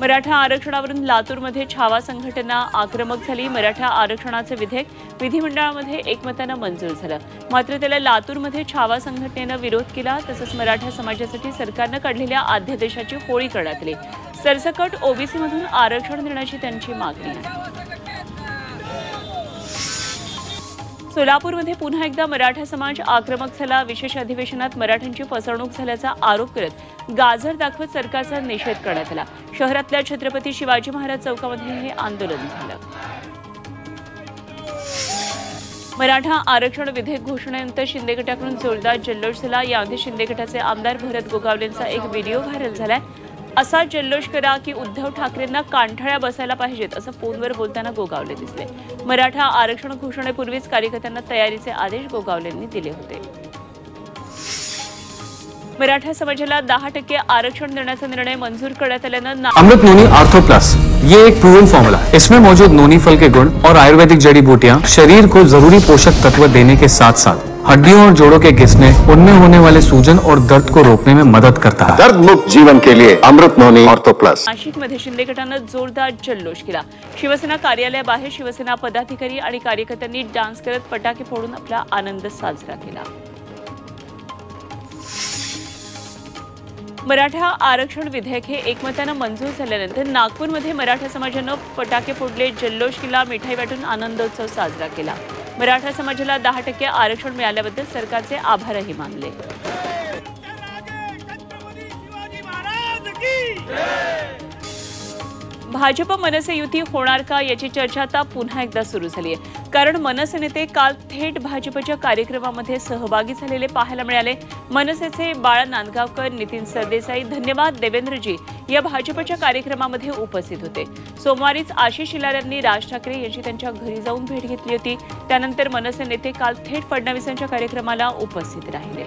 मराठा आरक्षणावरून लातूरमध्ये छावा संघटना आक्रमक झाली। मराठा आरक्षणाचे विधेयक विधिमंडळामध्ये एकमताने मंजूर झालं, मात्र त्याला लातूरमध्ये छावा संघटनेने विरोध केला। तसंच मराठा समाजासाठी सरकारने काढलेल्या अध्यादेशाची होळी करण्यात आली। सरसकट ओबीसी मधून आरक्षण देण्याची त्यांची मागणी आहे। सोलापूरमध्ये पुन्हा एकदा मराठा समाज आक्रमक झाला। विशेष अधिवेशनात मराठ्यांची फसवणूक झाल्याचा आरोप करत गाजर दाखवत सरकारचा निषेध करण्यात आला। शहरातल्या छत्रपती शिवाजी महाराज चौकामध्ये हे आंदोलन झालं। मराठा आरक्षण विधेयक घोषणेनंतर शिंदे गटाकडून जोरदार जल्लोष झाला। यामध्ये शिंदे गटाचे आमदार भरत गोगावलेंचा एक व्हिडिओ व्हायरल झालाय। असा जल्लोष करा की उद्धव ठाकरेंना कांठळ्या बसायला पाहिजेत असं फोनवर बोलताना गोगावले दिसले। मराठा आरक्षण घोषणेपूर्वीच कार्यकर्त्यांना तयारीचे आदेश गोगावलेंनी दिले होते। मराठा समाजाला 10% आरक्षण देण्याचा निर्णय मंजूर करण्यात आल्यानं अमृत नोनी आर्थो प्लस ये एक प्रूवन फॉर्मूला है। इसमें मौजूद नोनी फल के गुण और आयुर्वेदिक जड़ी बूटियां शरीर को जरूरी पोषक तत्व देने के साथ साथ हड्डियों और जोड़ों के घिसने, उनमें होने वाले सूजन और दर्द को रोकने में मदद करता है। दर्द मुक्त जीवन के लिए अमृत नोनी आर्थो प्लस। नाशिकमध्ये शिंदे गटानं जोरदार जल्लोष केला। शिवसेना कार्यालयाबाहेर शिवसेना पदाधिकारी आणि कार्यकर्त्यांनी डान्स करत फटाके फोडून आपला आनंद साजरा केला। मराठा आरक्षण विधेयक हे एकमताने मंजूर झाल्यानंतर नागपूरमध्ये मराठा समाजानं फटाके फोडले, जल्लोष केला, मिठाई वाटून आनंदोत्सव साजरा केला। मराठा समाजाला 10% आरक्षण मिळाल्याबद्दल सरकारचे आभारही मानले। भाजप मनसे युती होणार का याची चर्चा आता पुन्हा एकदा सुरू झाली आहे, कारण मनसे नेते काल थेट भाजपच्या कार्यक्रमामध्ये सहभागी झालेले पाहायला मिळाले। मनसेचे बाळा नांदगावकर, नितीन सरदेसाई, धन्यवाद देवेंद्रजी या भाजपच्या कार्यक्रमामध्ये उपस्थित होते। सोमवारीच आशिष शिलार यांनी राज ठाकरे यांची त्यांच्या घरी जाऊन भेट घेतली होती। त्यानंतर मनसे नेते काल थेट फडणवीसांच्या कार्यक्रमाला उपस्थित राहिले।